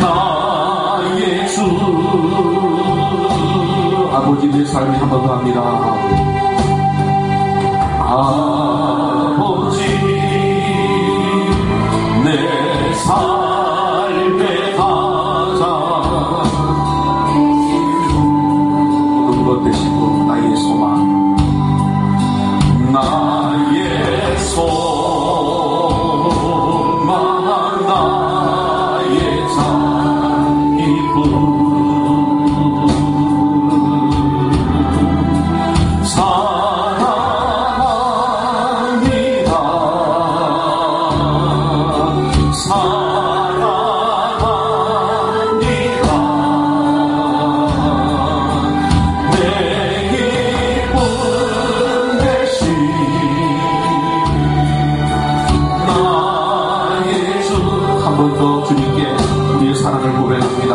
나의 주 아버지 내 삶이 한 번 더 합니다. 아버지 내 삶의 가장 모든 것 되시고 나의 소망 나의 소망 나의 잔기쁨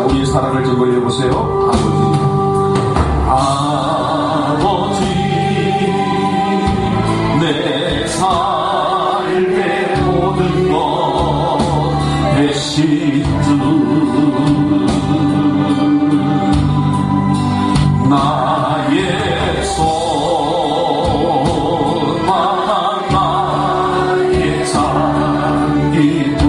우리의 사랑을 증거해 보세요. 아버지 내 삶의 모든 것 대신 주 나의 소망 나의 잔기쁨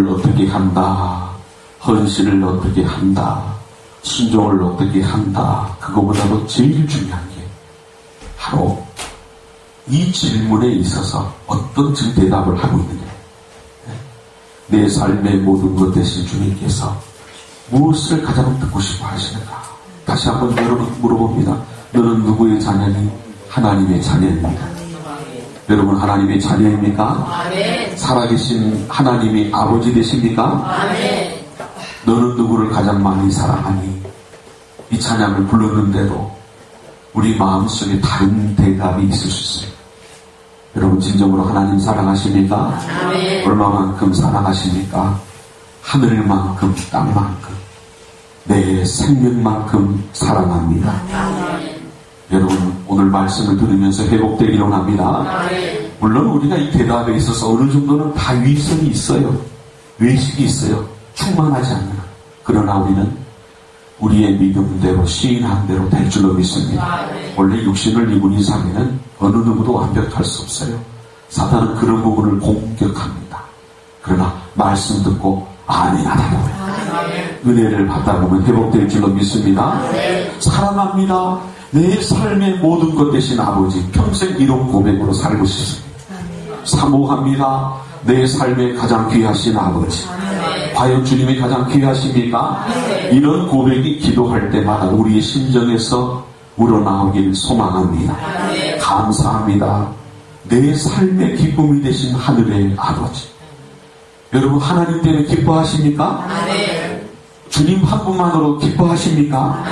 어떻게 한다, 헌신을 어떻게 한다, 순종을 어떻게 한다, 그거보다도 제일 중요한 게 바로 이 질문에 있어서 어떤 대답을 하고 있느냐. 내 삶의 모든 것 대신 주님께서 무엇을 가장 듣고 싶어 하시는가. 다시 한번 여러분 물어봅니다. 너는 누구의 자녀니? 하나님의 자녀입니다. 여러분 하나님의 자녀입니까? 아멘. 살아계신 하나님이 아버지 되십니까? 아멘. 너는 누구를 가장 많이 사랑하니? 이 찬양을 불렀는데도 우리 마음속에 다른 대답이 있을 수 있어요. 여러분 진정으로 하나님 사랑하십니까? 아멘. 얼마만큼 사랑하십니까? 하늘만큼 땅만큼 내 생명만큼 사랑합니다. 아멘. 여러분 오늘 말씀을 들으면서 회복되기를 원합니다. 물론 우리가 이 대답에 있어서 어느 정도는 다 위선이 있어요. 외식이 있어요. 충만하지 않나. 그러나 우리는 우리의 믿음대로 시인한 대로 될 줄로 믿습니다. 원래 육신을 입은 이상에는 어느 누구도 완벽할 수 없어요. 사단은 그런 부분을 공격합니다. 그러나 말씀 듣고 아멘하다 보면 은혜를 받다 보면 회복될 줄로 믿습니다. 사랑합니다. 내 삶의 모든 것 되신 아버지, 평생 이런 고백으로 살고 싶습니다. 사모합니다. 내 삶의 가장 귀하신 아버지. 과연 주님이 가장 귀하십니까? 이런 고백이 기도할 때마다 우리의 심정에서 우러나오길 소망합니다. 감사합니다. 내 삶의 기쁨이 되신 하늘의 아버지. 여러분 하나님 때문에 기뻐하십니까? 주님 한 분만으로 기뻐하십니까?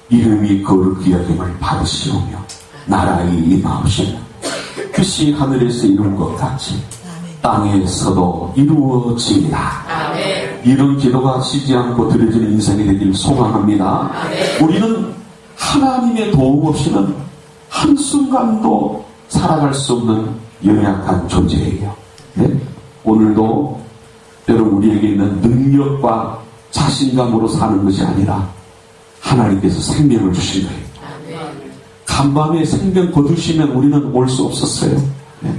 이름이 거룩히 여김을 받으시오며 나라의 임하옵시며 뜻이 하늘에서 이룬 것 같이 땅에서도 이루어지리라. 이런 기도가 쉬지 않고 드려지는 인생이 되길 소망합니다. 우리는 하나님의 도움 없이는 한순간도 살아갈 수 없는 연약한 존재예요. 네? 오늘도 여러분 우리에게 있는 능력과 자신감으로 사는 것이 아니라 하나님께서 생명을 주신 거예요. 간밤에 생명 거두시면 우리는 올 수 없었어요. 네.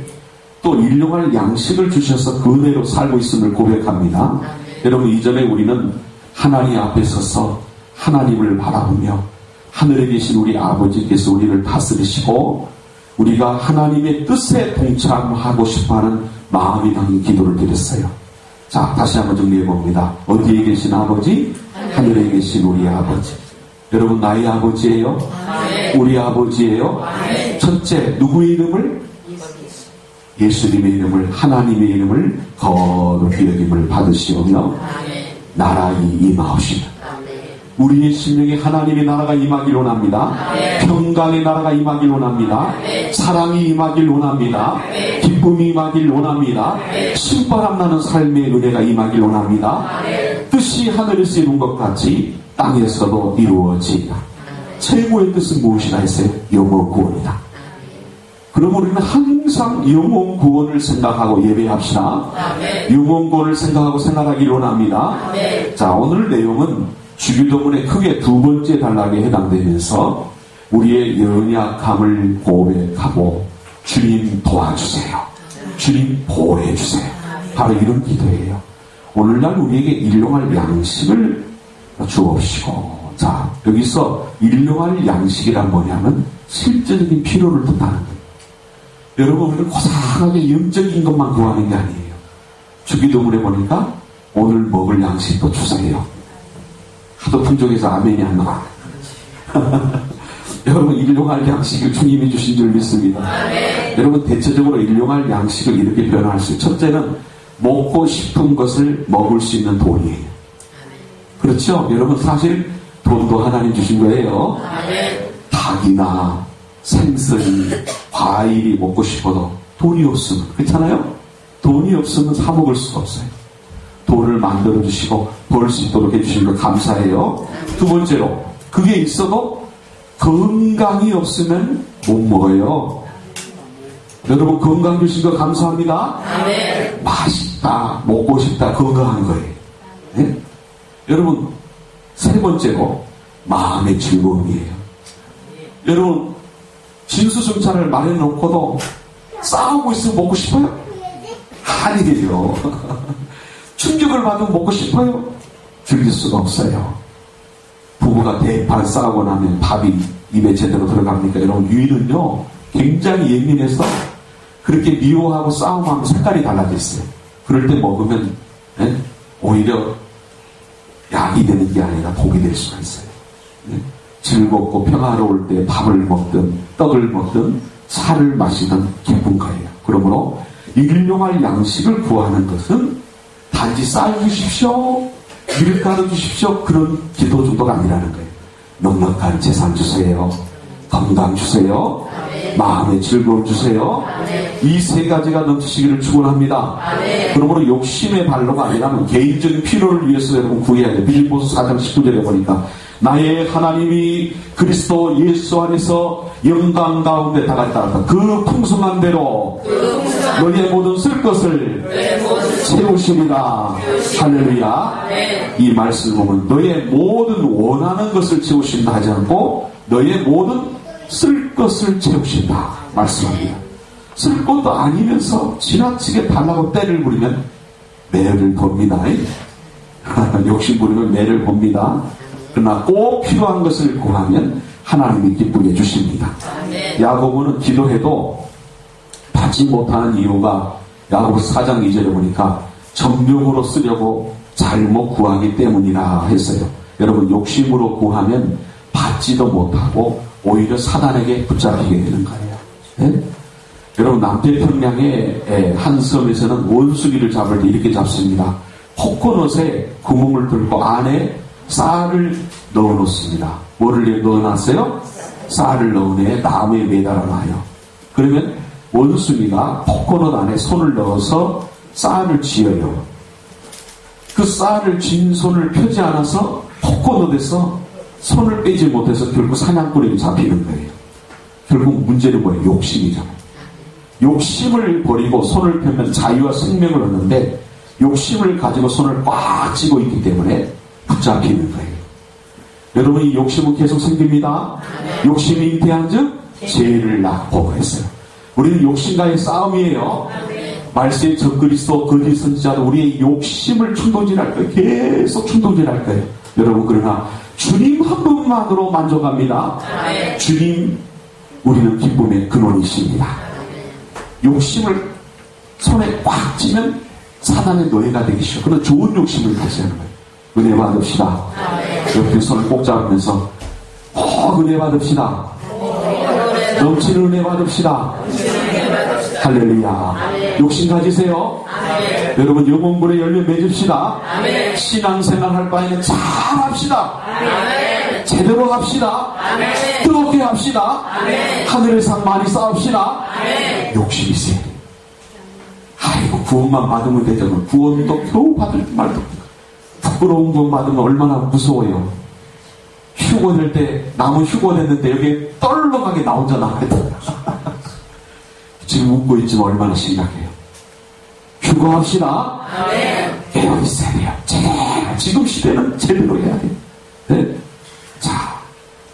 또 일용할 양식을 주셔서 그대로 살고 있음을 고백합니다. 여러분 이전에 우리는 하나님 앞에 서서 하나님을 바라보며 하늘에 계신 우리 아버지께서 우리를 다스리시고 우리가 하나님의 뜻에 동참하고 싶어하는 마음이 담긴 기도를 드렸어요. 자, 다시 한번 정리해 봅니다. 어디에 계신 아버지? 하늘에 계신 우리 아버지. 여러분 나의 아버지예요? 우리 아버지예요? 첫째 누구의 이름을? 예수님의 이름을, 하나님의 이름을 거룩히 여김을 받으시오며 나라에 임하옵시며 우리의 심령에 하나님의 나라가 임하길 원합니다. 평강의 나라가 임하길 원합니다. 사랑이 임하길 원합니다. 기쁨이 임하길 원합니다. 신바람 나는 삶의 은혜가 임하길 원합니다. 뜻이 하늘에서 이룬 것 같이 땅에서도 이루어지리라. 최고의 뜻은 무엇이라 했어요? 영원 구원이다. 그럼 우리는 항상 영원 구원을 생각하고 예배합시다. 영원 구원을 생각하고 생각하길 원합니다. 자, 오늘 내용은 주기도문의 크게 두 번째 단락에 해당되면서 우리의 연약함을 고백하고 주님 도와주세요. 주님 보호해주세요. 바로 이런 기도예요. 오늘날 우리에게 일용할 양식을 주옵시고. 자, 여기서 일용할 양식이란 뭐냐면 실제적인 필요를 뜻하는 거예요. 여러분, 우리는 고상하게 영적인 것만 구하는 게 아니에요. 주기도문에 보니까 오늘 먹을 양식도 주세요. 하도 풍족해서 아멘이 안 나와. 여러분, 일용할 양식을 주님이 주신 줄 믿습니다. 여러분, 대체적으로 일용할 양식을 이렇게 변화할 수 있어요. 첫째는 먹고 싶은 것을 먹을 수 있는 돈이에요. 그렇죠? 여러분, 사실 돈도 하나님 주신 거예요. 닭이나 생선이, 과일이 먹고 싶어도 돈이 없으면, 그렇잖아요? 돈이 없으면 사 먹을 수가 없어요. 돈을 만들어주시고 벌 수 있도록 해주신 거 감사해요. 두 번째로, 그게 있어도 건강이 없으면 못 먹어요. 여러분, 건강 주신 거 감사합니다. 맛있다, 먹고 싶다, 건강한 거예요. 네? 여러분, 세 번째로 마음의 즐거움이에요. 여러분, 진수성찬을 마련해놓고도 싸우고 있으면 먹고 싶어요? 아니에요. 충격을 받으면 먹고 싶어요? 즐길 수가 없어요. 부부가 대판 싸우고 나면 밥이 입에 제대로 들어갑니까? 여러분, 유일은요 굉장히 예민해서 그렇게 미워하고 싸움하면 색깔이 달라져 있어요. 그럴 때 먹으면 오히려 약이 되는 게 아니라 독이 될 수가 있어요. 즐겁고 평화로울 때 밥을 먹든 떡을 먹든 차를 마시든 기쁜 거예요. 그러므로 일용할 양식을 구하는 것은 단지 쌀 주십시오, 밀가루 주십시오, 그런 기도 정도가 아니라는 거예요. 넉넉한 재산 주세요, 건강 주세요, 마음의 즐거움 주세요. 이 세 가지가 넘치시기를 축원합니다. 그러므로 욕심의 발로가 아니라면 개인적인 필요를 위해서 여러분 구해야 돼요. 빌립보서 4장 19절에 보니까 나의 하나님이 그리스도 예수 안에서 영광 가운데 다갔다. 그 풍성한 대로 너희의 모든 쓸 것을 채우시리라. 할렐루야. 이 말씀을 보면 너희의 모든 원하는 것을 채우신다 하지 않고 너희의 모든 쓸 것을 채우신다 말씀합니다. 쓸 것도 아니면서 지나치게 달라고 때를 부리면 매를 봅니다. 욕심 부리면 매를 봅니다. 그러나 꼭 필요한 것을 구하면 하나님이 기쁘게 해주십니다. 야고보는 기도해도 받지 못하는 이유가 야고보서 4장 2절에 보니까 정욕으로 쓰려고 잘못 구하기 때문이라 했어요. 여러분, 욕심으로 구하면 받지도 못하고 오히려 사단에게 붙잡히게 되는 거예요. 네? 여러분, 남태평양의 한 섬에서는 원숭이를 잡을 때 이렇게 잡습니다. 코코넛에 구멍을 뚫고 안에 쌀을 넣어놓습니다. 뭐를 넣어놨어요? 쌀을 넣은 애 나무에 매달아놔요. 그러면 원숭이가 코코넛 안에 손을 넣어서 쌀을 쥐어요. 그 쌀을 쥔 손을 펴지 않아서 코코넛에서 손을 빼지 못해서 결국 사냥꾼에게 잡히는 거예요. 결국 문제는 뭐예요? 욕심이잖아요. 욕심을 버리고 손을 펴면 자유와 생명을 얻는데 욕심을 가지고 손을 꽉 쥐고 있기 때문에 붙잡히는 거예요. 여러분, 이 욕심은 계속 생깁니다. 욕심이 잉태한 즉 죄를 낳고 했어요. 우리는 욕심과의 싸움이에요. 말세의 적그리스도 거짓 선지자도 우리의 욕심을 충동질할 거예요. 계속 충동질할 거예요. 여러분, 그러나 주님 한 분만으로 만족합니다. 주님, 우리는 기쁨의 근원이십니다. 욕심을 손에 꽉 쥐면 사단의 노예가 되기 싫어. 그런 좋은 욕심을 가져야 하는 거예요. 은혜 받읍시다. 옆에 손을 꼭 잡으면서 더 은혜 받읍시다. 넘치는 은혜 받읍시다. 할렐루야. 욕심 가지세요. 여러분 영혼불의 열매 맺읍시다. 신앙생활 할 바에는 잘 합시다. 제대로 합시다. 뜨겁게 합시다. 하늘의 상 많이 쌓읍시다. 욕심이 있어야 돼. 아이고 구원만 받으면 되잖아. 구원도 겨우 받을 말도 부끄러운 구원 받으면 얼마나 무서워요. 휴고 될 때 남은 휴고 됐는데 여기에 떨렁하게 나 혼자 나가야 돼. 지금 웃고 있지만 얼마나 심각해요. 휴거합시다. 깨어있어야 돼요. 지금 시대는 제대로 해야 돼요. 네? 자,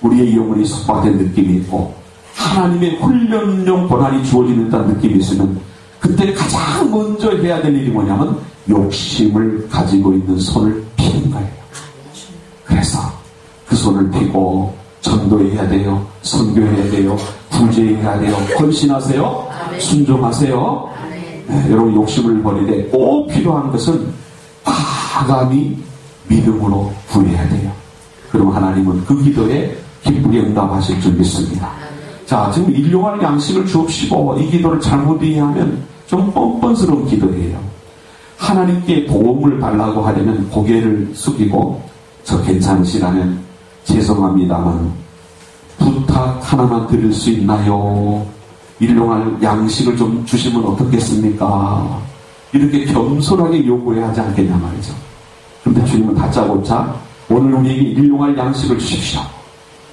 우리의 영혼이 속박된 느낌이 있고 하나님의 훈련용 권한이 주어지는다는 느낌이 있으면 그때 가장 먼저 해야 될 일이 뭐냐면 욕심을 가지고 있는 손을 피는 거예요. 그래서 그 손을 피고 전도해야 돼요. 선교해야 돼요. 구제해야 돼요. 헌신하세요. 순종하세요. 네, 여러분 욕심을 버리되 꼭 필요한 것은 과감히 믿음으로 구해야 돼요. 그럼 하나님은 그 기도에 기쁘게 응답하실 줄 믿습니다. 자, 지금 일용할 양식을 주옵시고 이 기도를 잘못 이해하면 좀 뻔뻔스러운 기도예요. 하나님께 도움을 달라고 하려면 고개를 숙이고 저 괜찮으시라면 죄송합니다만 부탁 하나만 드릴 수 있나요? 일용할 양식을 좀 주시면 어떻겠습니까? 이렇게 겸손하게 요구해야 하지 않겠냐 말이죠. 그런데 주님은 다짜고짜 오늘 우리에게 일용할 양식을 주십시오.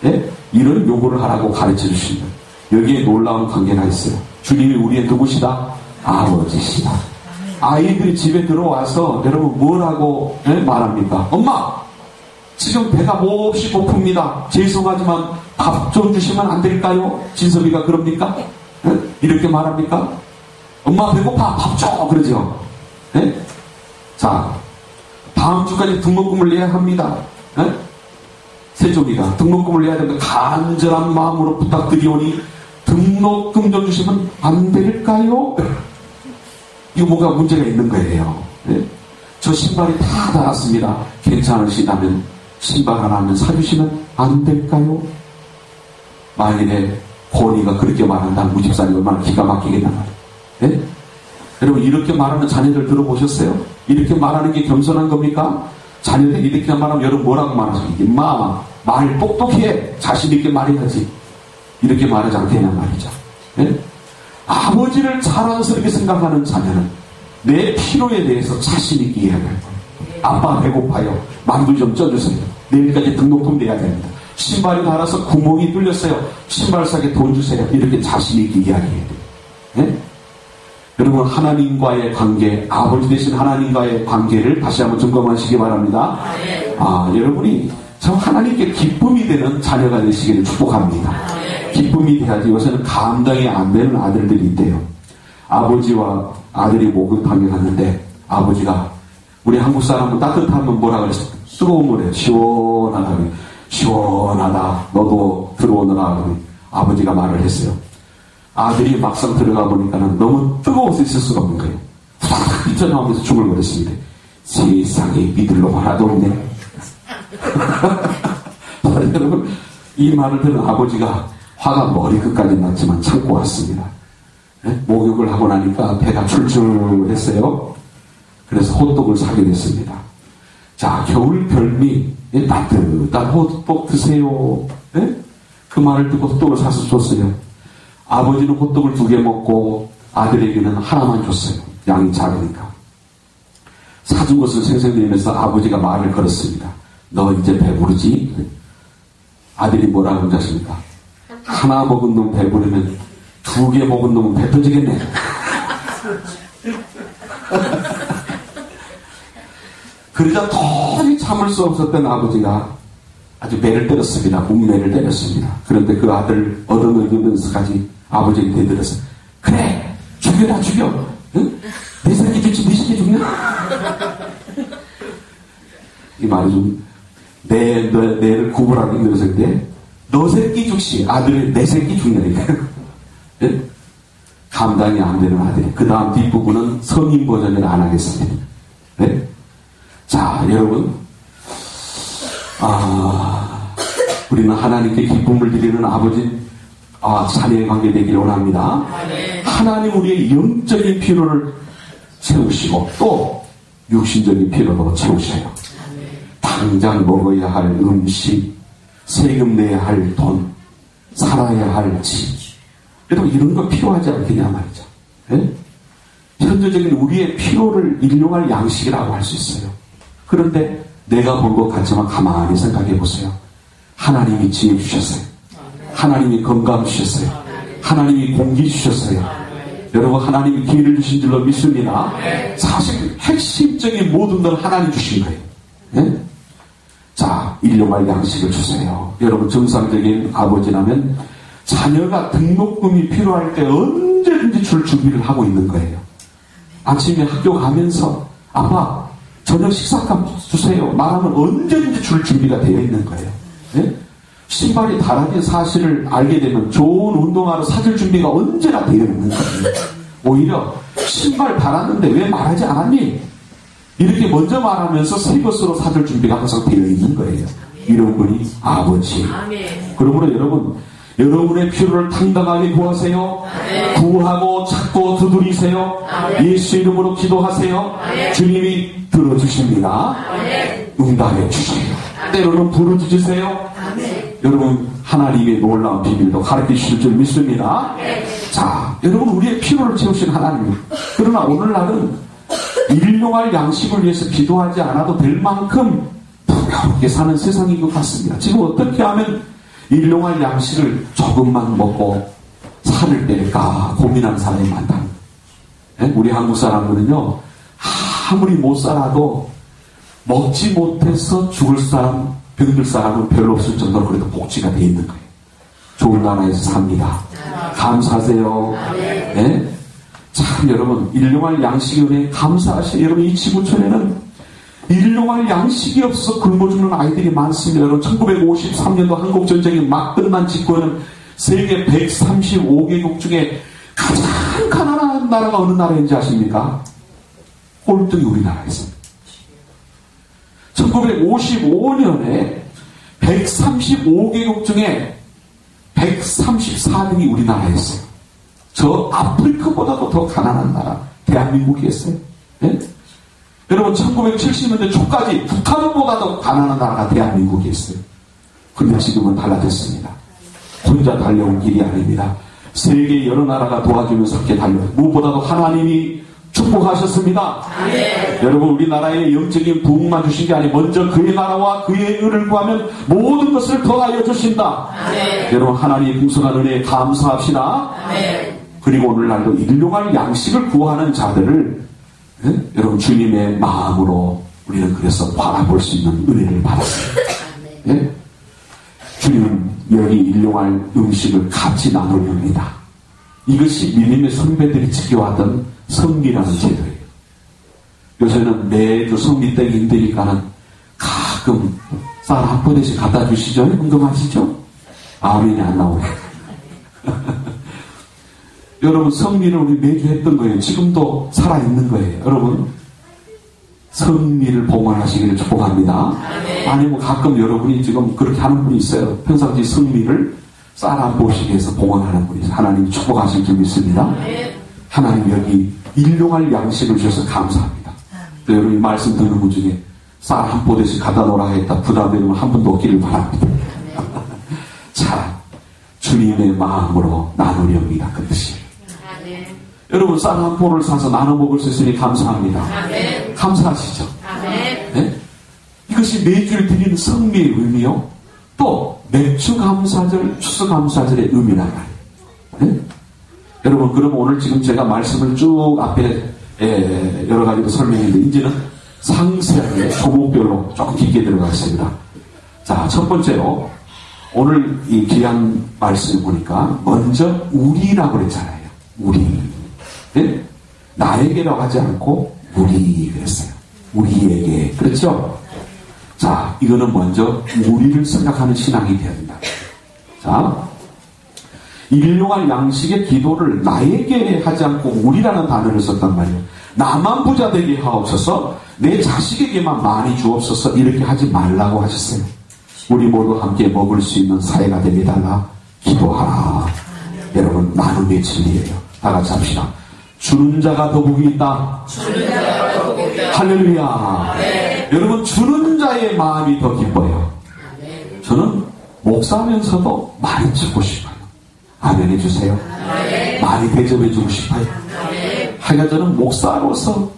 네? 이런 요구를 하라고 가르쳐 주시는 여기에 놀라운 관계가 있어요. 주님이 우리의 누구시다? 아버지시다. 아이들이 집에 들어와서 여러분 뭐라고 말합니까? 엄마! 지금 배가 몹시 고픕니다. 죄송하지만 밥 좀 주시면 안 될까요? 진섭이가 그럽니까? 네? 이렇게 말합니까? 엄마 배고파 밥 줘! 그러죠. 네? 자, 다음 주까지 등록금을 내야 합니다. 네? 세종이가 등록금을 내야 됩니다. 간절한 마음으로 부탁드리오니 등록금 좀 주시면 안 될까요? 이거 뭔가 문제가 있는 거예요. 네? 저 신발이 다 닳았습니다. 괜찮으시다면 신발 하나는 사주시면 안 될까요? 만일에 고은이가 그렇게 말한다면 무집사님 얼마나 기가 막히겠단 말이에요. 네? 여러분 이렇게 말하는 자녀들 들어보셨어요? 이렇게 말하는 게 겸손한 겁니까? 자녀들이 이렇게 말하면 여러분 뭐라고 말하죠? 임마 말 똑똑해. 자신 있게 말해야지. 이렇게 말하지 않겠냐 말이죠. 네? 아버지를 자랑스럽게 생각하는 자녀는 내 필요에 대해서 자신 있게 이야기할 거예요. 아빠 배고파요. 만두 좀 쪄주세요. 내일까지 등록금 내야 됩니다. 신발이 닳아서 구멍이 뚫렸어요. 신발 사게 돈 주세요. 이렇게 자신 있게 이야기해야 돼요. 네? 여러분 하나님과의 관계, 아버지 되신 하나님과의 관계를 다시 한번 점검하시기 바랍니다. 여러분이 저 하나님께 기쁨이 되는 자녀가 되시기를 축복합니다. 기쁨이 돼야지. 요새는 감당이 안 되는 아들들이 있대요. 아버지와 아들이 목욕탕에 갔는데 아버지가 우리 한국 사람은 따뜻하면 뭐라 그랬어? 뜨거운 물에 시원하다. 시원하다. 너도 들어오너라. 아버지가 말을 했어요. 아들이 막상 들어가 보니까는 너무 뜨거워서 있을 수가 없는 거예요. 후다닥 뛰쳐나오면서 중얼거렸습니다. 세상에 믿을로 하나도 없네. 여러분 이 말을 들은 아버지가 화가 머리끝까지 났지만 참고 왔습니다. 네? 목욕을 하고 나니까 배가 출출했어요. 그래서 호떡을 사게 됐습니다. 자, 겨울 별미 따뜻한 호떡 드세요. 네? 그 말을 듣고 호떡을 사서 줬어요. 아버지는 호떡을 2개 먹고 아들에게는 하나만 줬어요. 양이 작으니까. 사준 것을 생생내면서 아버지가 말을 걸었습니다. 너 이제 배부르지? 아들이 뭐라고 하셨습니까? 하나 먹은 놈 배부르면 2개 먹은 놈은 배 터지겠네. 그러자 도저히 참을 수 없었던 아버지가 아주 매를 때렸습니다. 문매를 때렸습니다. 그런데 그 아들 얻어먹으면서까지 아버지에게 대들어서 그래 죽여라 죽여. 응? 내 새끼 죽지 네 새끼 죽냐? 이 말이 좀 내를 구분하기 힘들었는데 너 새끼 죽시 아들이 내 새끼 죽냐니까. 네? 감당이 안 되는 아들이. 그 다음 뒷부분은 성인 버전을 안 하겠습니다. 네? 자 여러분 우리는 하나님께 기쁨을 드리는 아버지, 자녀의 관계 되기를 원합니다. 하나님 우리의 영적인 필요를 채우시고 또 육신적인 필요도 채우셔요. 당장 먹어야 할 음식, 세금 내야 할 돈, 살아야 할 집, 여러분 이런 거 필요하지 않겠냐 말이죠. 네? 현재적인 우리의 필요를 일용할 양식이라고 할 수 있어요. 그런데 내가 본 것 같지만 가만히 생각해 보세요. 하나님이 지혜 주셨어요. 하나님이 건강 주셨어요. 하나님이 공기 주셨어요. 여러분 하나님이 기회를 주신 줄로 믿습니다. 사실 핵심적인 모든 걸 하나님 주신 거예요. 네? 자, 일용할 양식을 주세요. 여러분 정상적인 아버지라면 자녀가 등록금이 필요할 때 언제든지 줄 준비를 하고 있는 거예요. 아침에 학교 가면서 아빠 저녁 식사값 주세요 말하면 언제든지 줄 준비가 되어 있는 거예요. 네? 신발이 닳아진 사실을 알게 되면 좋은 운동화로 사줄 준비가 언제나 되어 있는 거예요. 오히려 신발 닳았는데 왜 말하지 않았니? 이렇게 먼저 말하면서 새 것으로 사줄 준비가 항상 되어 있는 거예요. 이런 분이 아버지. 그러므로 여러분, 여러분의 필요를 당당하게 구하세요. 구하고 찾고 두드리세요. 예수 이름으로 기도하세요. 주님이 들어주십니다. 응답해 주세요. 때로는 부르짖으세요. 여러분 하나님의 놀라운 비밀도 가르쳐 주실 줄 믿습니다. 자, 여러분 우리의 필요를 채우신 하나님. 그러나 오늘날은 일용할 양식을 위해서 기도하지 않아도 될 만큼 부유하게 사는 세상인 것 같습니다. 지금 어떻게 하면 일용할 양식을 조금만 먹고 살을 뺄까 고민하는 사람이 많다. 우리 한국 사람들은요, 아무리 못 살아도 먹지 못해서 죽을 사람, 병들 사람은 별로 없을 정도로 그래도 복지가 돼 있는 거예요. 좋은 나라에서 삽니다. 감사하세요. 네? 참 여러분, 일용할 양식에 은혜 감사하세요. 여러분 이 지구촌에는 일용할 양식이 없어서 굶어 죽는 아이들이 많습니다. 여러분 1953년도 한국전쟁이 막 끝난 직후에는 세계 135개국 중에 가장 가난한 나라가 어느 나라인지 아십니까? 꼴등이 우리나라였습니다. 1955년에 135개국 중에 134등이 우리나라였어요. 저 아프리카보다도 더 가난한 나라 대한민국이었어요. 네? 여러분 1970년대 초까지 북한보다도 가난한 나라가 대한민국이었어요. 그런데 지금은 달라졌습니다. 혼자 달려온 길이 아닙니다. 세계 여러 나라가 도와주면서 함께 달려요. 무엇보다도 하나님이 축복하셨습니다. 여러분 우리나라의 영적인 부흥만 주신 게 아니고 먼저 그의 나라와 그의 의를 구하면 모든 것을 더하여 주신다. 여러분 하나님의 풍성한 은혜에 감사합시다. 그리고 오늘날도 일용할 양식을 구하는 자들을 여러분 주님의 마음으로 우리는 그래서 바라볼 수 있는 은혜를 받았습니다. 네? 주님은 여기 일용할 음식을 같이 나누렵니다. 이것이 믿음의 선배들이 지켜왔던 성리라는 제도예요. 요새는 매주 성리 떼기 힘드니까는 가끔 쌀 한 포대씩 갖다 주시죠? 궁금하시죠? 아멘이 안 나오네. 여러분 성리를 우리 매주 했던 거예요. 지금도 살아있는 거예요. 여러분 성리를 봉헌하시기를 축복합니다. 아니면 가끔 여러분이 지금 그렇게 하는 분이 있어요. 평상시 성리를 쌀 한 포씩 해서 봉헌하는 분이 있어요. 하나님이 축복하실 줄 믿습니다. 하나님 여기 일용할 양식을 주셔서 감사합니다. 또 여러분이 말씀 듣는 분 중에 쌀 한 포대씩 갖다 놓으라 했다 부담되면 한 분도 없기를 바랍니다. 자, 주님의 마음으로 나누렵니다. 그 뜻이. 여러분 쌀 한 포를 사서 나눠 먹을 수 있으니 감사합니다. 아멘. 감사하시죠? 아멘. 네? 이것이 매주를 드리는 성리의 의미요. 또 맥주 감사절, 추수 감사절의 의미란 말이에요. 네? 여러분 그럼 오늘 지금 제가 말씀을 쭉 앞에 여러 가지로 설명했는데 이제는 상세하게 조목별로 조금 깊게 들어가겠습니다. 자, 첫 번째로 오늘 이 귀한 말씀을 보니까 먼저 우리라고 그랬잖아요. 우리. 네? 나에게라고 하지 않고 우리 그랬어요. 우리에게. 그렇죠? 자, 이거는 먼저 우리를 생각하는 신앙이 되어야 된다. 자, 일용할 양식의 기도를 나에게 하지 않고 우리라는 단어를 썼단 말이에요. 나만 부자 되게 하옵소서, 내 자식에게만 많이 주옵소서 이렇게 하지 말라고 하셨어요. 우리 모두 함께 먹을 수 있는 사회가 되게 달라 기도하라. 여러분, 나눔의 진리예요. 다 같이 합시다. 주는 자가 더 복이 있다. 할렐루야. 여러분, 주는 자의 마음이 더 기뻐요. 저는 목사하면서도 많이 주고 싶어요. 아멘 해주세요. 많이 대접해주고 싶어요. 하여간 저는 목사로서,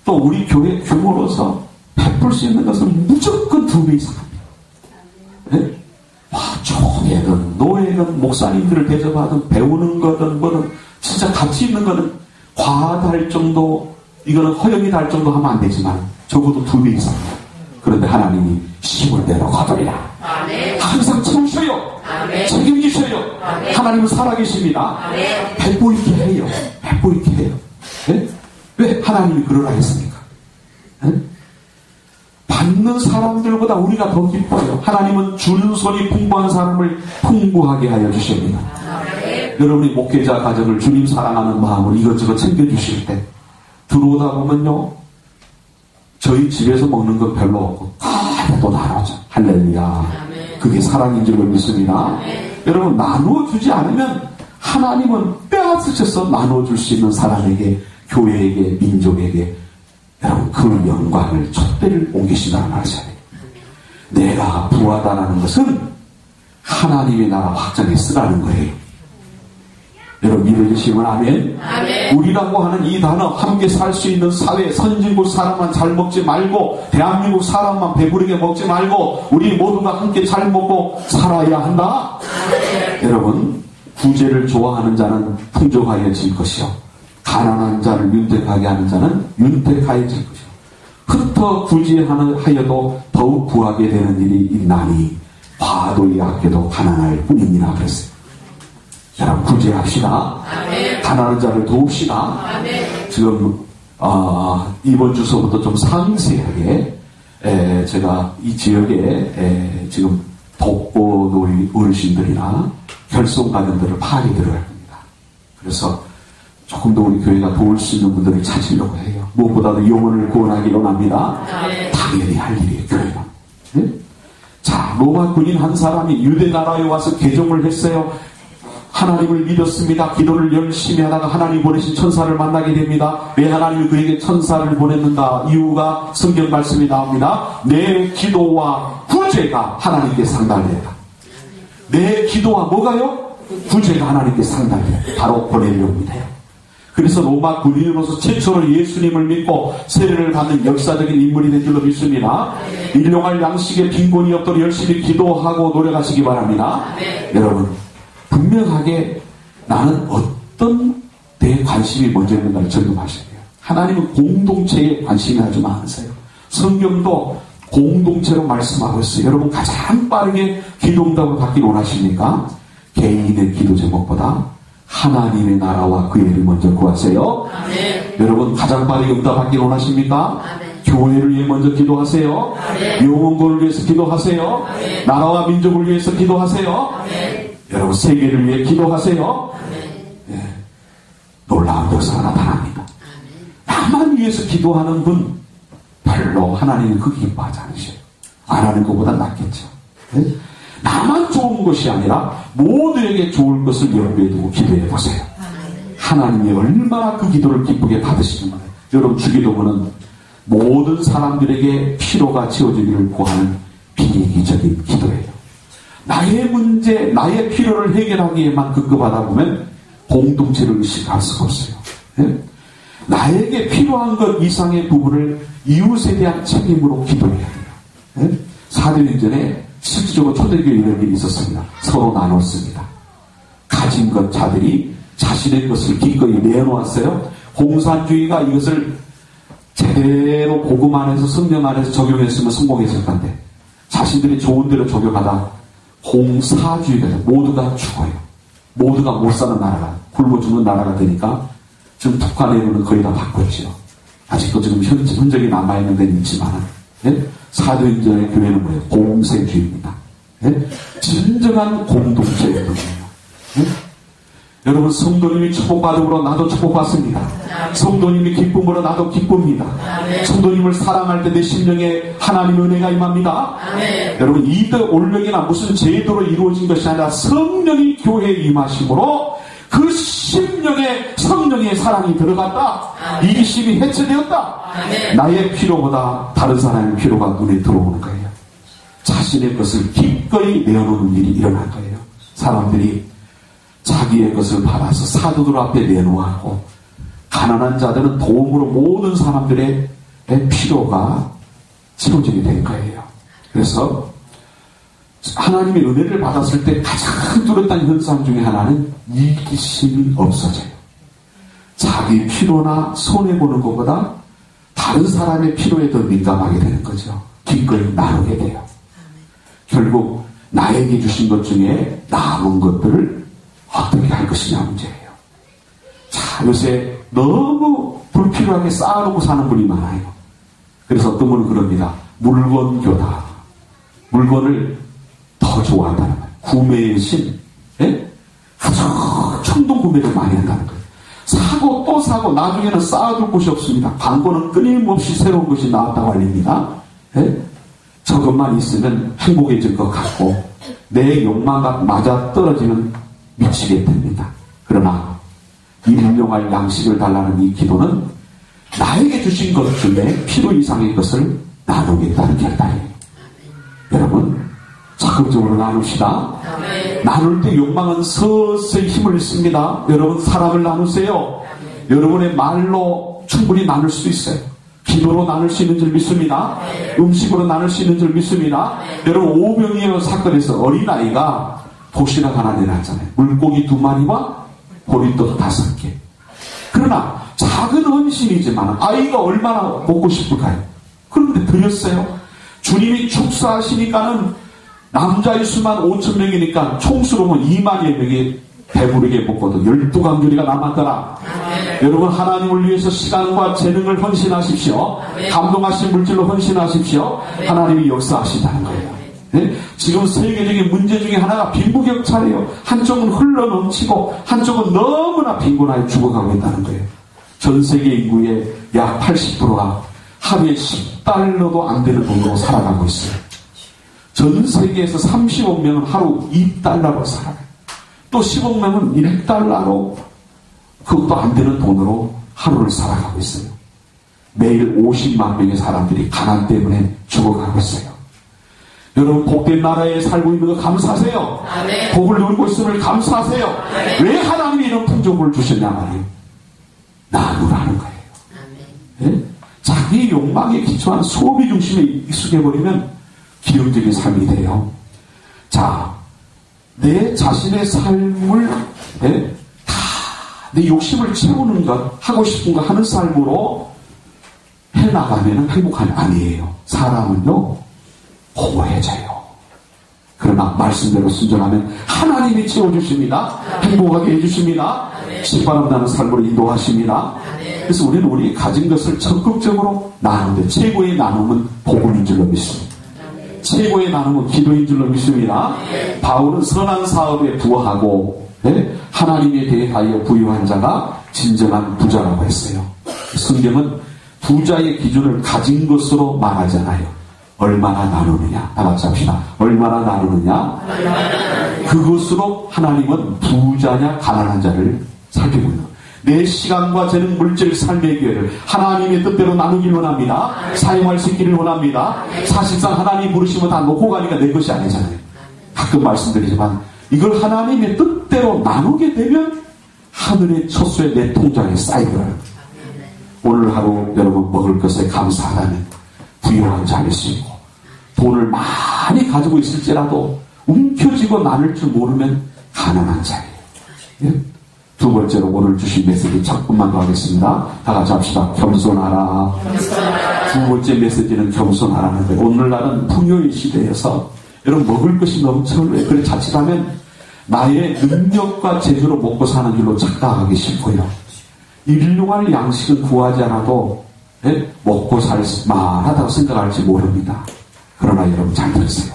또 우리 교회 규모로서 베풀 수 있는 것은 무조건 2배 이상 합니다. 총회든 노회든 목사님들을 대접하든 배우는 거든 뭐든 진짜 가치 있는 거는 과다할 정도, 이거는 허용이 달 정도 하면 안 되지만 적어도 2배 이상. 그런데 하나님이 심을 대로 거두리라. 항상 채우셔요. 책임지셔요. 하나님은 살아계십니다. 배보이게 해요. 배보이게 해요. 네? 왜 하나님이 그러라 했습니까? 네? 받는 사람들보다 우리가 더 기뻐요. 하나님은 주는 손이 풍부한 사람을 풍부하게 하여 주십니다. 여러분이 목회자 가정을 주님 사랑하는 마음으로 이것저것 챙겨주실 때 들어오다 보면요, 저희 집에서 먹는 건 별로 없고 또 나눠줘. 할렐루야. 그게 사랑인 줄로 믿습니다. 여러분, 나누어주지 않으면 하나님은 빼앗으셔서 나눠줄 수 있는 사람에게, 교회에게, 민족에게 여러분 그 영광을 촛대를 옮기신다는 말 하셔야 돼요. 내가 부하다라는 것은 하나님의 나라 확장에 쓰라는 거예요. 여러분 믿으시면 아멘. 우리라고 하는 이 단어, 함께 살 수 있는 사회, 선진국 사람만 잘 먹지 말고 대한민국 사람만 배부르게 먹지 말고 우리 모두가 함께 잘 먹고 살아야 한다. 여러분, 구제를 좋아하는 자는 풍족하여질 것이요, 가난한 자를 윤택하게 하는 자는 윤택하여질 것이요, 흩어 구제하여도 더욱 구하게 되는 일이 있나니 과도히 아껴도 가난할 뿐이니라 그랬어요. 여러분 구제합시다. 가난한 자를 도웁시다. 지금 이번 주서부터 좀 상세하게 제가 이 지역에 지금 독거노인 어르신들이나 혈손가정들을 파악해 들어갈 겁니다. 그래서 조금 더 우리 교회가 도울 수 있는 분들을 찾으려고 해요. 무엇보다도 영혼을 구원하기 원합니다. 당연히 할 일이에요, 교회가. 네? 자, 로마 군인 한 사람이 유대 나라에 와서 개종을 했어요. 하나님을 믿었습니다. 기도를 열심히 하다가 하나님 보내신 천사를 만나게 됩니다. 왜 하나님이 그에게 천사를 보냈는가? 이유가 성경 말씀이 나옵니다. 내 기도와 구제가 하나님께 상달된다. 내 기도와 뭐가요? 구제가 하나님께 상달돼요. 바로 보내려옵니다. 그래서 로마 군인으로서 최초로 예수님을 믿고 세례를 받는 역사적인 인물이 된 줄로 믿습니다. 일용할 양식에 빈곤이 없도록 열심히 기도하고 노력하시기 바랍니다. 여러분, 분명하게 나는 어떤 데에 관심이 먼저 있는가를 점검하셔야 돼요. 하나님은 공동체에 관심이 아주 많으세요. 성경도 공동체로 말씀하고 있어요. 여러분 가장 빠르게 기도응답을 받기 원하십니까? 개인의 기도 제목보다 하나님의 나라와 그 일을 먼저 구하세요. 아멘. 여러분 가장 빠르게 응답 받기 원하십니까? 아멘. 교회를 위해 먼저 기도하세요. 영혼을 위해서 기도하세요. 아멘. 나라와 민족을 위해서 기도하세요. 아멘. 여러분 세계를 위해 기도하세요. 예. 놀라운 역사가 나타납니다. 나만 위해서 기도하는 분 별로 하나님은 그렇게 기뻐하지 않으셔요. 안 하는 것보다 낫겠죠. 예? 나만 좋은 것이 아니라 모두에게 좋을 것을 염두에 두고 기도해 보세요. 하나님이 얼마나 그 기도를 기쁘게 받으시는가. 여러분 주기도문은 모든 사람들에게 피로가 채워지기를 구하는 비이기적인 기도예요. 나의 문제, 나의 필요를 해결하기에만 급급하다 보면 공동체를 의식할 수가 없어요. 네? 나에게 필요한 것 이상의 부분을 이웃에 대한 책임으로 기도해야 돼요. 네? 4년 전에 실질적으로 초대교회 이런 일이 있었습니다. 서로 나눴습니다. 가진 것 자들이 자신의 것을 기꺼이 내놓았어요. 공산주의가 이것을 제대로 복음 안에서 성령 안에서 적용했으면 성공했을 건데 자신들이 좋은 대로 적용하다 공사주의가 돼서 모두가 죽어요. 모두가 못 사는 나라가, 굶어 죽는 나라가 되니까 지금 북한에는 거의 다 바꿨죠. 아직도 지금 흔적이 남아있는 데는 있지만 예? 사도행전의 교회는 뭐예요? 공생주의입니다. 예? 진정한 공동체거든요. 예? 여러분 성도님이 축복받음으로 나도 축복받습니다. 성도님이 기쁨으로 나도 기쁩니다. 성도님을 사랑할 때 내 심령에 하나님의 은혜가 임합니다. 여러분, 이도 올력이나 무슨 제도로 이루어진 것이 아니라 성령이 교회에 임하심으로 그 심령에 성령의 사랑이 들어갔다. 이기심이 해체되었다. 나의 필요보다 다른 사람의 필요가 눈에 들어오는 거예요. 자신의 것을 기꺼이 내어놓는 일이 일어날 거예요. 사람들이 자기의 것을 받아서 사도들 앞에 내놓고 가난한 자들은 도움으로 모든 사람들의 필요가 채워지게 될 거예요. 그래서 하나님의 은혜를 받았을 때 가장 뚜렷한 현상 중에 하나는 이기심이 없어져요. 자기 필요나 손해보는 것보다 다른 사람의 필요에 더 민감하게 되는 거죠. 기꺼이 나누게 돼요. 결국 나에게 주신 것 중에 남은 것들을 어떻게 할 것이냐 문제예요. 자, 요새 너무 불필요하게 쌓아놓고 사는 분이 많아요. 그래서 어떤 분은 그럽니다. 물건교다. 물건을 더 좋아한다는 거예요. 구매의 신. 아주衝動 구매를 많이 한다는 거예요. 사고 또 사고 나중에는 쌓아둘 곳이 없습니다. 광고는 끊임없이 새로운 것이 나왔다고 알립니다. 저것만 있으면 행복해질 것 같고 내 욕망과 맞아 떨어지면 미치게 됩니다. 그러나 일용할 양식을 달라는 이 기도는 나에게 주신 것 중에 필요 이상의 것을 나누겠다는 결단이에요. 여러분, 적극적으로 나눕시다. 나눌 때 욕망은 서서히 힘을 잃습니다. 여러분, 사랑을 나누세요. 여러분의 말로 충분히 나눌 수 있어요. 기도로 나눌 수 있는 줄 믿습니다. 음식으로 나눌 수 있는 줄 믿습니다. 여러분, 오병이어 사건에서 어린아이가 도시락 하나 내놨잖아요. 물고기 2마리와 보리떡 5개. 그러나 작은 헌신이지만 아이가 얼마나 먹고 싶을까요? 그런데 드렸어요. 주님이 축사하시니까는 남자의 수만 5,000명이니까 총수로 보면 2만여 명이 배부르게 먹고도 12강조리가 남았더라. 여러분, 하나님을 위해서 시간과 재능을 헌신하십시오. 감동하신 물질로 헌신하십시오. 하나님이 역사하신다는 거예요. 지금 세계적인 문제 중에 하나가 빈부격차예요. 한쪽은 흘러넘치고 한쪽은 너무나 빈곤하게 죽어가고 있다는 거예요. 전 세계 인구의 약 80%가 하루에 $10도 안 되는 돈으로 살아가고 있어요. 전 세계에서 30억 명은 하루 $2로 살아가요. 또 10억 명은 $1로 그것도 안 되는 돈으로 하루를 살아가고 있어요. 매일 50만 명의 사람들이 가난 때문에 죽어가고 있어요. 여러분, 복된 나라에 살고 있는 거 감사하세요. 아멘. 복을 누리고 있음을 감사하세요. 아멘. 왜 하나님이 이런 풍족을 주셨냐 말이에요. 나누라는 거예요. 네? 자기 욕망에 기초한 소비 중심에 익숙해버리면 기형적인 삶이 돼요. 자, 내 자신의 삶을 다 내 욕심을 채우는 것, 하고 싶은 거 하는 삶으로 해나가면 행복한 아니에요. 사람은요, 공허해져요. 그러나 말씀대로 순종하면 하나님이 채워주십니다. 행복하게 해주십니다. 신바람 나는 삶으로 인도하십니다. 그래서 우리는 우리 가진 것을 적극적으로 나누는데 최고의 나눔은 복음인 줄로 믿습니다. 최고의 나눔은 기도인 줄로 믿습니다. 바울은 선한 사업에 부하고 하나님에 대하여 부유한 자가 진정한 부자라고 했어요. 성경은 부자의 기준을 가진 것으로 말하잖아요. 얼마나 나누느냐. 다 같이 합시다. 얼마나 나누느냐. 그것으로 하나님은 부자냐 가난한 자를 살피고 있는 거예요. 내 시간과 재능, 물질, 삶의 기회를 하나님의 뜻대로 나누길 원합니다. 사용할 수 있기를 원합니다. 사실상 하나님 부르시면 다 놓고 가니까 내 것이 아니잖아요. 가끔 말씀드리지만 이걸 하나님의 뜻대로 나누게 되면 하늘의 첫수에 내 통장에 쌓이더라고요. 오늘 하루 여러분 먹을 것에 감사하다면 부유한 자일 수 있고, 돈을 많이 가지고 있을지라도 움켜쥐고 나눌 줄 모르면 가난한 자예요. 예? 두 번째로 오늘 주신 메시지 조금만 더 하겠습니다. 다 같이 합시다. 겸손하라. 두 번째 메시지는 겸손하라는 거예요. 오늘날은 풍요의 시대에서 여러분 먹을 것이 넘쳐요. 그래 자칫하면 나의 능력과 재주로 먹고 사는 길로 착각하기 싫고요. 일용할 양식을 구하지 않아도 먹고 살 만하다고 생각할지 모릅니다. 그러나 여러분 잘 들으세요.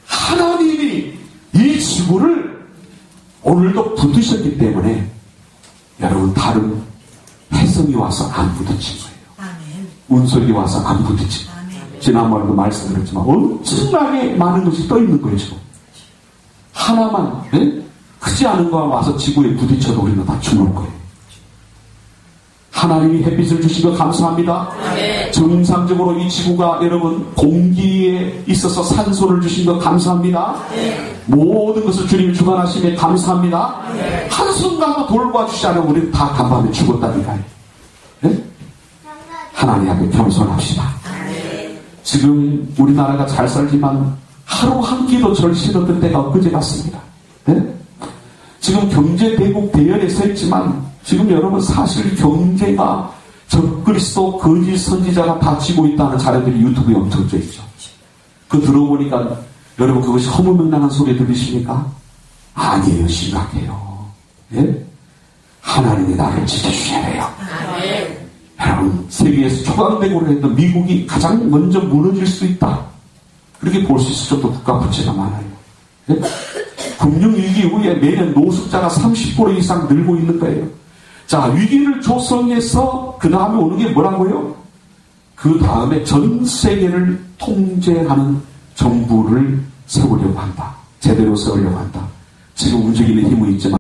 하나님이 이 지구를 오늘도 붙으셨기 때문에 여러분 다른 혜성이 와서 안 부딪힌 거예요. 운석이 와서 안 부딪힌 거예요. 지난번에도 말씀드렸지만 엄청나게 많은 것이 떠 있는 거예요. 지금 하나만 크지 않은 거와 와서 지구에 부딪혀도 우리는 다 죽을 거예요. 하나님이 햇빛을 주신 거 감사합니다. 정상적으로 이 지구가 여러분 공기에 있어서 산소를 주신 거 감사합니다. 모든 것을 주님이 주관하심에 감사합니다. 한순간도 돌봐주지 않으면 우리는 다 간밤에 죽었다니까요. 하나님 앞에 겸손합시다. 지금 우리나라가 잘 살지만 하루 한 끼도 절실했던 때가 엊그제 같습니다. 지금 경제 대국 대열에 서 있지만 지금 여러분 사실 경제가 적그리스도 거짓 선지자가 다 지고 있다는 자료들이 유튜브에 엄청 떠 있죠. 그 들어보니까 여러분 그것이 허무맹랑한 소리 들으십니까? 아니에요. 심각해요. 하나님이 나를 지켜주셔야 돼요. 여러분 세계에서 초강대국으로 했던 미국이 가장 먼저 무너질 수 있다. 그렇게 볼 수 있을 정도 국가 부채가 많아요. 금융위기 이후에 매년 노숙자가 30% 이상 늘고 있는 거예요. 자, 위기를 조성해서 그 다음에 오는 게 뭐라고요? 그 다음에 전 세계를 통제하는 정부를 세우려고 한다. 제대로 세우려고 한다. 지금 움직이는 힘은 있지만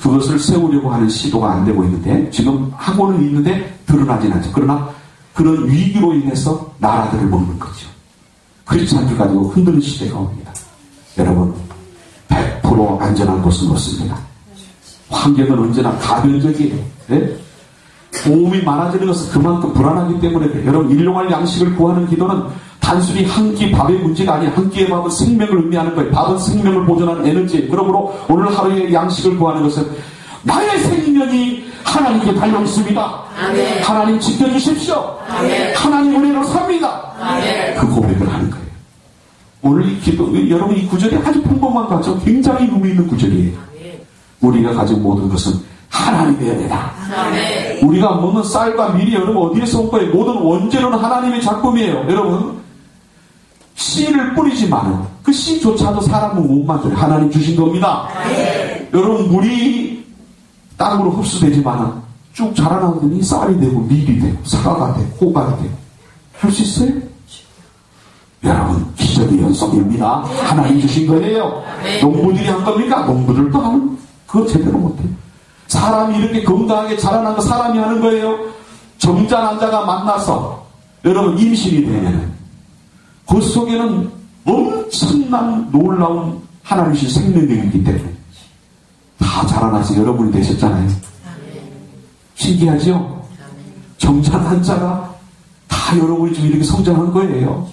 그것을 세우려고 하는 시도가 안 되고 있는데 지금 하고는 있는데 드러나진 않죠. 그러나 그런 위기로 인해서 나라들을 먹는 거죠. 크리스찬들 가지고 흔드는 시대가 옵니다. 여러분 100% 안전한 곳은 없습니다. 환경은 언제나 가변적이에요. 도움이 많아지는 것은 그만큼 불안하기 때문에 그래요. 여러분 일용할 양식을 구하는 기도는 단순히 한 끼 밥의 문제가 아니에요. 한 끼의 밥은 생명을 의미하는 거예요. 밥은 생명을 보존하는 에너지. 그러므로 오늘 하루에 양식을 구하는 것은 나의 생명이 하나님께 달려있습니다. 아멘. 하나님 지켜주십시오. 아멘. 하나님 은혜로 삽니다. 아멘. 그 고백을 하는 거예요. 오늘 이 기도, 여러분 이 구절이 아주 평범한 것 같죠? 굉장히 의미 있는 구절이에요. 아멘. 우리가 가진 모든 것은 하나님의 은혜다. 아멘. 우리가 먹는 쌀과 밀이 여러분 어디에서 온 거예요? 모든 원재료는 하나님의 작품이에요. 여러분 씨를 뿌리지만 그 씨조차도 사람은 못 만들어요. 하나님 주신 겁니다. 아멘. 여러분 물이 땅으로 흡수되지만 쭉 자라나더니 쌀이 되고 밀이 되고 사과가 되고 호박이 되고 할 수 있어요? 여러분 기적의 연속입니다. 하나님 주신 거예요. 농부들이 한 겁니까? 농부들도 하는 그거 제대로 못해요. 사람이 이렇게 건강하게 자라난 거 사람이 하는 거예요. 정자 남자가 만나서 여러분 임신이 되면 그 속에는 엄청난 놀라운 하나님의 생명력이 있기 때문에 다 자라나서 여러분이 되셨잖아요. 신기하죠? 정자 한자가 다 여러분이 지금 이렇게 성장한 거예요.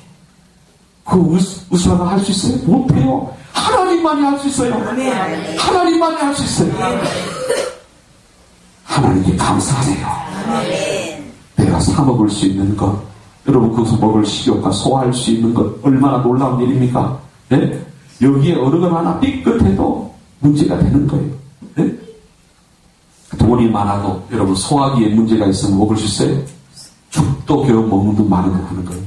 그 의사가 할 수 있어요? 못해요. 하나님만이 할 수 있어요. 하나님만이 할 수 있어요. 하나님께 감사하세요. 내가 사 먹을 수 있는 것, 여러분 거기서 먹을 식욕과 소화할 수 있는 것 얼마나 놀라운 일입니까? 네? 여기에 어느 것 하나 삐끗해도 문제가 되는 거예요. 네? 돈이 많아도 여러분 소화기에 문제가 있으면 먹을 수 있어요? 죽도 겨우 먹는 돈 많은 거 하는 거예요.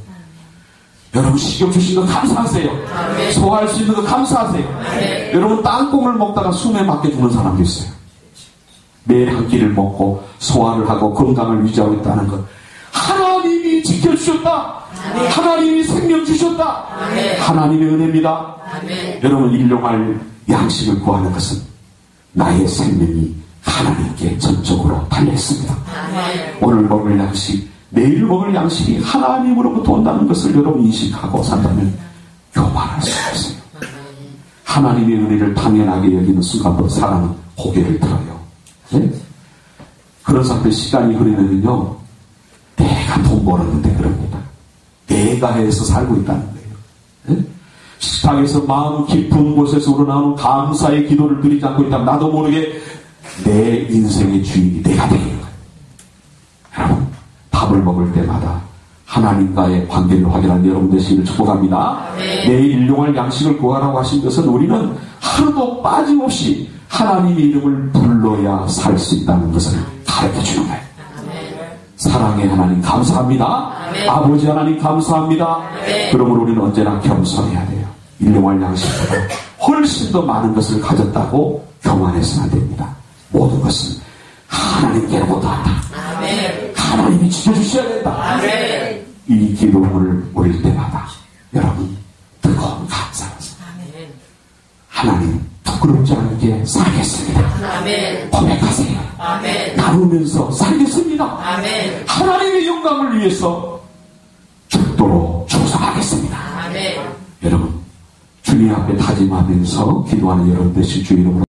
여러분 식욕 주신 거 감사하세요. 아멘. 소화할 수 있는 거 감사하세요. 아멘. 여러분 땅콩을 먹다가 숨에 막혀 죽는 사람도 있어요. 매일 한 끼를 먹고 소화를 하고 건강을 유지하고 있다는 것. 하나님이 지켜주셨다. 아멘. 하나님이 생명 주셨다. 아멘. 하나님의 은혜입니다. 아멘. 여러분 일용할 양식을 구하는 것은 나의 생명이 하나님께 전적으로 달려있습니다. 아멘. 오늘 먹을 양식, 내일 먹을 양식이 하나님으로부터 온다는 것을 여러분 인식하고 산다면 교만할 수 없어요. 하나님의 은혜를 당연하게 여기는 순간부터 사람은 고개를 들어요. 네? 그런 상태 시간이 흐르면요 내가 돈 벌었는데 그럽니다. 내가 해서 살고 있다는 거예요. 네? 식탁에서 마음 깊은 곳에서 우러나오는 감사의 기도를 드리지 않고 있다면 나도 모르게 내 인생의 주인이 내가 되는 거예요. 여러분 밥을 먹을 때마다 하나님과의 관계를 확인하는 여러분 되시기를 축복합니다. 내일 일용할 양식을 구하라고 하신 것은 우리는 하루도 빠짐없이 하나님의 이름을 불러야 살 수 있다는 것을 가르쳐주는 거예요. 사랑의 하나님 감사합니다. 아멘. 아버지 하나님 감사합니다. 아멘. 그러므로 우리는 언제나 겸손해야 돼요. 일용할 양식보다 훨씬 더 많은 것을 가졌다고 교만해서는 안 됩니다. 모든 것은 하나님께로부터 한다. 아멘. 하나님이 지켜주셔야 된다. 아멘. 이 기도를 올릴 때마다 여러분 뜨거운 감사하세요. 아멘. 하나님 부끄럽지 않게 살겠습니다. 아멘. 고백하세요. 아멘. 나누면서 살겠습니다. 아멘. 하나님의 영광을 위해서 죽도록 조사하겠습니다. 아멘. 여러분 주님 앞에 다짐하면서 기도하는 여러분 되실 주 이름으로